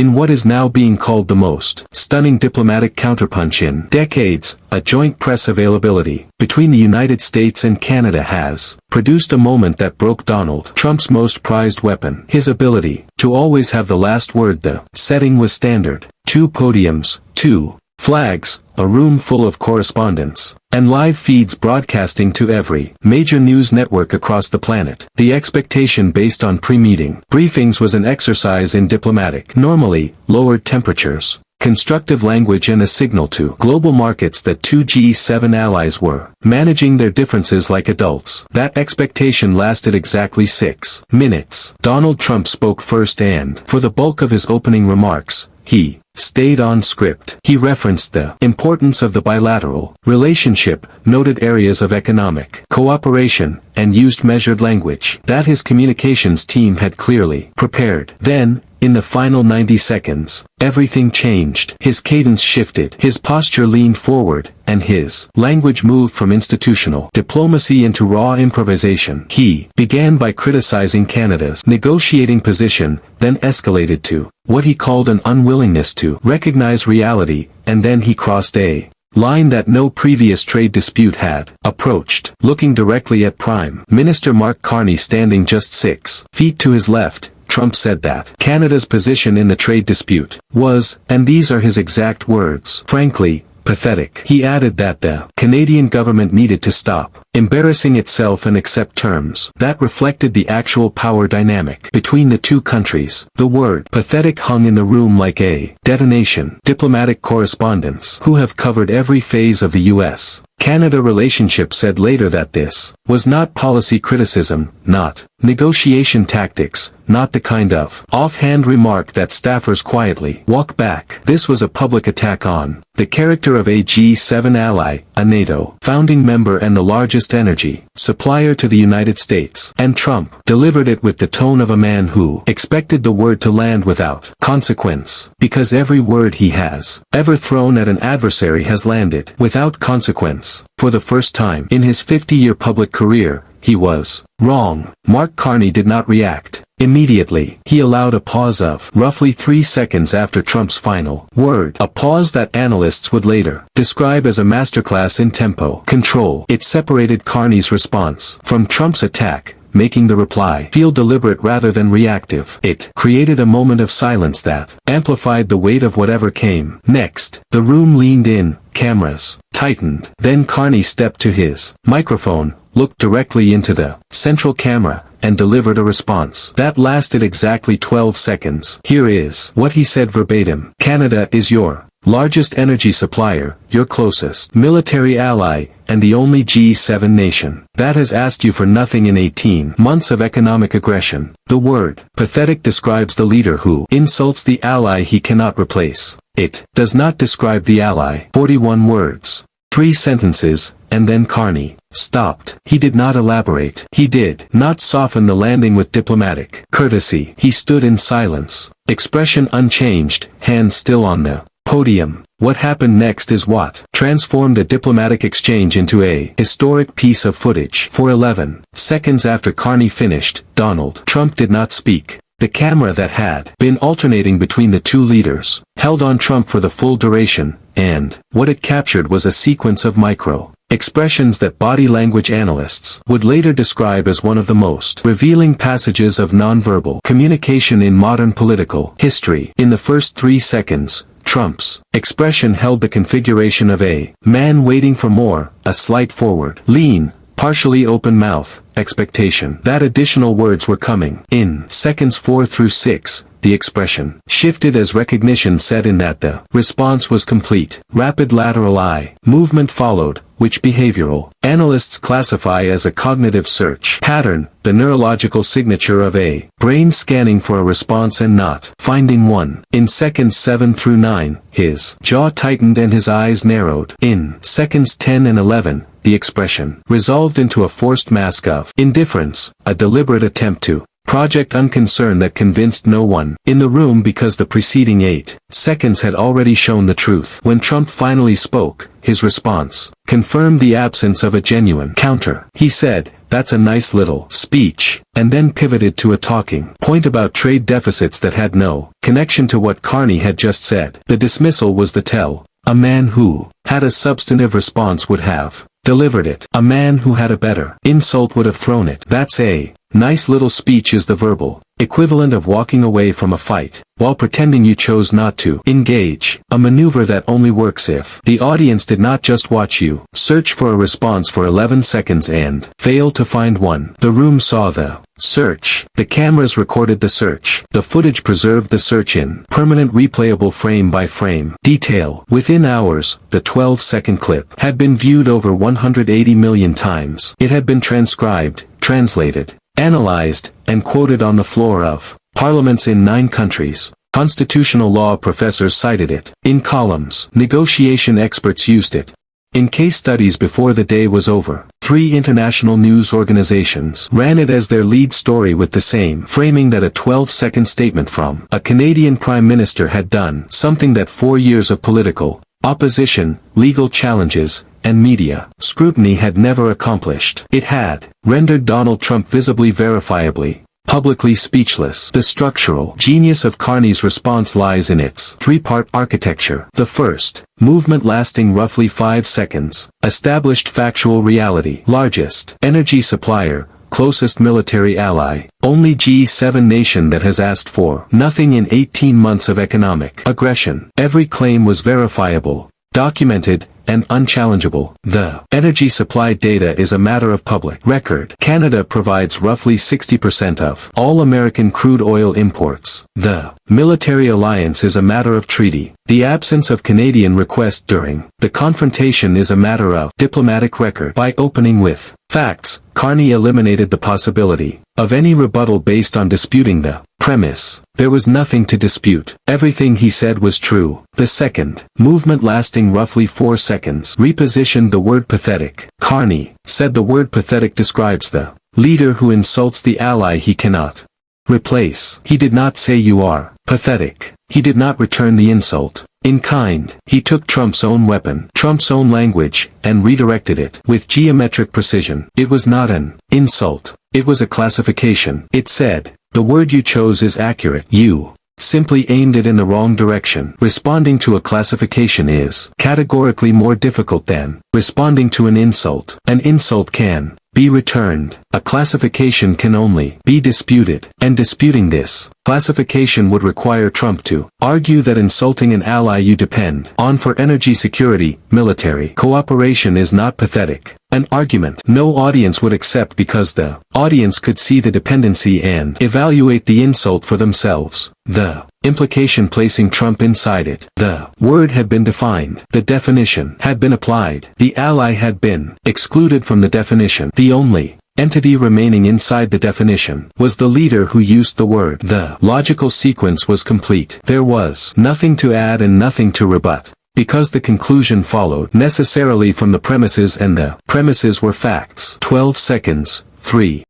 in what is now being called the most stunning diplomatic counterpunch in decades, a joint press availability between the United States and Canada has produced a moment that broke Donald Trump's most prized weapon, his ability to always have the last word. The setting was standard: 2 podiums, 2 flags, a room full of correspondents, and live feeds broadcasting to every major news network across the planet. The expectation based on pre-meeting briefings was an exercise in diplomatic, normally lowered temperatures, constructive language, and a signal to global markets that 2 G7 allies were managing their differences like adults. That expectation lasted exactly 6 minutes. Donald Trump spoke first, and for the bulk of his opening remarks, he stayed on script. He referenced the importance of the bilateral relationship, noted areas of economic cooperation, and used measured language that his communications team had clearly prepared. Then, in the final 90 seconds, everything changed. His cadence shifted, his posture leaned forward, and his language moved from institutional diplomacy into raw improvisation. He began by criticizing Canada's negotiating position, then escalated to what he called an unwillingness to recognize reality, and then he crossed a line that no previous trade dispute had approached. Looking directly at Prime Minister Mark Carney standing just 6 feet to his left, Trump said that Canada's position in the trade dispute was, and these are his exact words, frankly, pathetic. He added that the Canadian government needed to stop embarrassing itself and accept terms that reflected the actual power dynamic between the two countries. The word pathetic hung in the room like a detonation. Diplomatic correspondents who have covered every phase of the U.S.-Canada relationship said later that this was not policy criticism, not negotiation tactics, not the kind of offhand remark that staffers quietly walk back. This was a public attack on the character of a G7 ally, a NATO founding member and the largest energy supplier to the United States. And Trump delivered it with the tone of a man who expected the word to land without consequence, because every word he has ever thrown at an adversary has landed without consequence. For the first time in his 50-year public career, he was wrong. Mark Carney did not react immediately. He allowed a pause of roughly 3 seconds after Trump's final word, a pause that analysts would later describe as a masterclass in tempo control. It separated Carney's response from Trump's attack, making the reply feel deliberate rather than reactive. It created a moment of silence that amplified the weight of whatever came next. The room leaned in, cameras tightened. Then Carney stepped to his microphone, looked directly into the central camera, and delivered a response that lasted exactly 12 seconds. Here is what he said verbatim. Canada is your largest energy supplier, your closest military ally, and the only G7 nation that has asked you for nothing in 18 months of economic aggression. The word pathetic describes the leader who insults the ally he cannot replace. It does not describe the ally. 41 words. 3 sentences, and then Carney stopped. He did not elaborate. He did not soften the landing with diplomatic courtesy. He stood in silence, expression unchanged, hands still on the podium. What happened next is what transformed a diplomatic exchange into a historic piece of footage. For 11 seconds after Carney finished, Donald Trump did not speak. The camera that had been alternating between the two leaders held on Trump for the full duration, and what it captured was a sequence of micro expressions that body language analysts would later describe as one of the most revealing passages of nonverbal communication in modern political history. In the first 3 seconds, Trump's expression held the configuration of a man waiting for more, a slight forward lean, partially open mouth, expectation that additional words were coming. In seconds 4 through 6, the expression shifted as recognition set in that the response was complete. Rapid lateral eye movement followed, which behavioral analysts classify as a cognitive search pattern, the neurological signature of a brain scanning for a response and not finding one. In seconds 7 through 9, his jaw tightened and his eyes narrowed. In seconds 10 and 11, the expression resolved into a forced mask of indifference, a deliberate attempt to Project Unconcern that convinced no one in the room because the preceding 8 seconds had already shown the truth. When Trump finally spoke, his response confirmed the absence of a genuine counter. He said, "That's a nice little speech," and then pivoted to a talking point about trade deficits that had no connection to what Carney had just said. The dismissal was the tell. A man who had a substantive response would have delivered it. A man who had a better insult would have thrown it. That's a nice little speech is the verbal equivalent of walking away from a fight, while pretending you chose not to engage, a maneuver that only works if the audience did not just watch you search for a response for 11 seconds and fail to find one. The room saw the search. The cameras recorded the search. The footage preserved the search in permanent replayable frame-by-frame detail. Within hours, the 12-second clip had been viewed over 180 million times. It had been transcribed, translated, analyzed, and quoted on the floor of parliaments in 9 countries. Constitutional law professors cited it in columns. Negotiation experts used it in case studies before the day was over. 3 international news organizations ran it as their lead story with the same framing that a 12-second statement from a Canadian prime minister had done, something that 4 years of political opposition, legal challenges, and media scrutiny had never accomplished. It had rendered Donald Trump visibly, verifiably, publicly speechless. The structural genius of Carney's response lies in its 3-part architecture. The first movement, lasting roughly 5 seconds, established factual reality. Largest energy supplier, closest military ally, only G7 nation that has asked for nothing in 18 months of economic aggression. Every claim was verifiable, documented, and unchallengeable. The energy supply data is a matter of public record. Canada provides roughly 60% of all American crude oil imports. The military alliance is a matter of treaty. The absence of Canadian request during the confrontation is a matter of diplomatic record. By opening with facts, Carney eliminated the possibility of any rebuttal based on disputing the premise. There was nothing to dispute. Everything he said was true. The second movement, lasting roughly 4 seconds, repositioned the word pathetic. Carney said the word pathetic describes the leader who insults the ally he cannot replace. He did not say you are pathetic. He did not return the insult in kind. He took Trump's own weapon, Trump's own language, and redirected it with geometric precision. It was not an insult. It was a classification. It said, "The word you chose is accurate. You simply aimed it in the wrong direction." Responding to a classification is categorically more difficult than responding to an insult. An insult can be returned. A classification can only be disputed, and disputing this classification would require Trump to argue that insulting an ally you depend on for energy security, military cooperation is not pathetic. An argument no audience would accept because the audience could see the dependency and evaluate the insult for themselves. The implication placing Trump inside it. The word had been defined. The definition had been applied. The ally had been excluded from the definition. The only entity remaining inside the definition was the leader who used the word. The logical sequence was complete. There was nothing to add and nothing to rebut, because the conclusion followed necessarily from the premises, and the premises were facts. 12 seconds, 3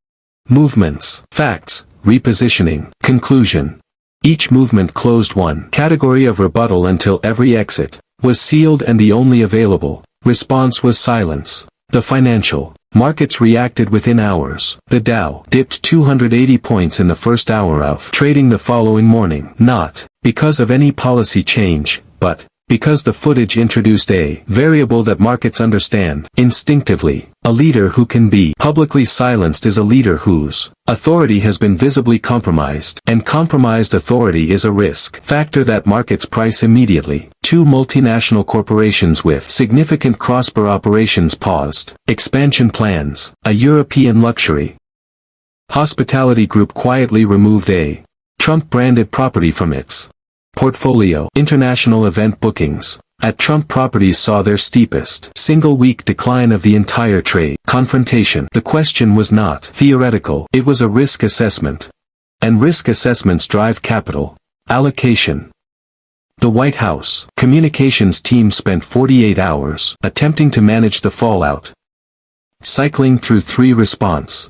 movements, facts, repositioning, conclusion. Each movement closed one category of rebuttal until every exit was sealed and the only available response was silence. The financial markets reacted within hours. The Dow dipped 280 points in the first hour of trading the following morning, not because of any policy change, but because the footage introduced a variable that markets understand instinctively. A leader who can be publicly silenced is a leader whose authority has been visibly compromised, and compromised authority is a risk factor that markets price immediately. 2 multinational corporations with significant cross-border operations paused expansion plans. A European luxury hospitality group quietly removed a Trump-branded property from its portfolio. International event bookings at Trump properties saw their steepest single-week decline of the entire trade confrontation. The question was not theoretical, it was a risk assessment. And risk assessments drive capital allocation. The White House communications team spent 48 hours attempting to manage the fallout, cycling through 3 response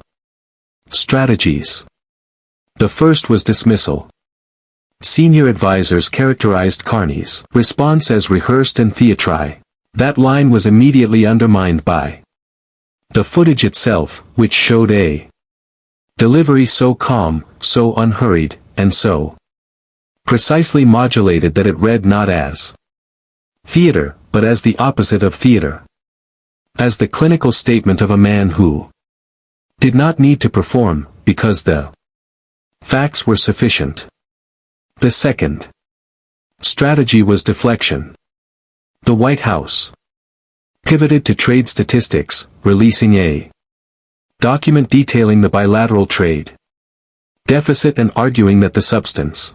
strategies. The first was dismissal. Senior advisors characterized Carney's response as rehearsed and theatrical. That line was immediately undermined by the footage itself, which showed a delivery so calm, so unhurried, and so precisely modulated that it read not as theater, but as the opposite of theater. As the clinical statement of a man who did not need to perform, because the facts were sufficient. The second strategy was deflection. The White House pivoted to trade statistics, releasing a document detailing the bilateral trade deficit and arguing that the substance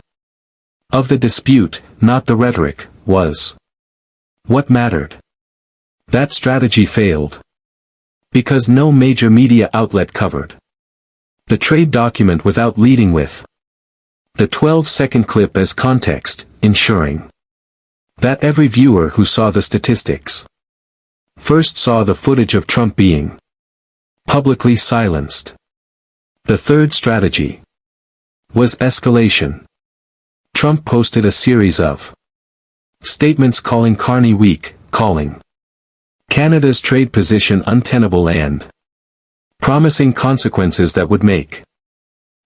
of the dispute, not the rhetoric, was what mattered. That strategy failed because no major media outlet covered the trade document without leading with the 12-second clip as context, ensuring that every viewer who saw the statistics first saw the footage of Trump being publicly silenced. The third strategy was escalation. Trump posted a series of statements calling Carney weak, calling Canada's trade position untenable and promising consequences that would make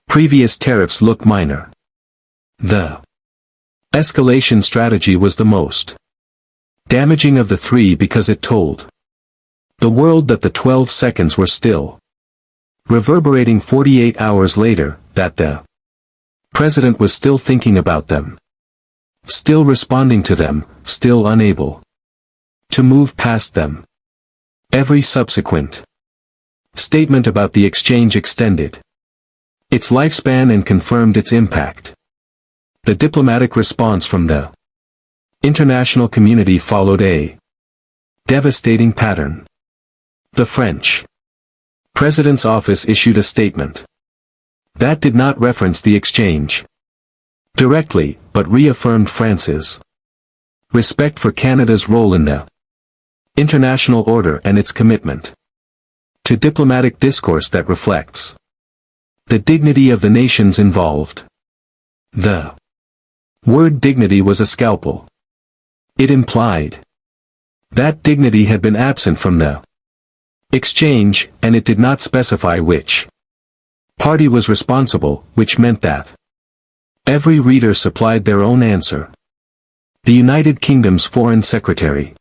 previous tariffs look minor. The escalation strategy was the most damaging of the three because it told the world that the 12 seconds were still reverberating 48 hours later, that the president was still thinking about them, still responding to them, still unable to move past them. Every subsequent statement about the exchange extended its lifespan and confirmed its impact. The diplomatic response from the international community followed a devastating pattern. The French president's office issued a statement that did not reference the exchange directly, but reaffirmed France's respect for Canada's role in the international order and its commitment to diplomatic discourse that reflects the dignity of the nations involved. The word dignity was a scalpel. It implied that dignity had been absent from the exchange, and it did not specify which party was responsible, which meant that every reader supplied their own answer. The United Kingdom's Foreign Secretary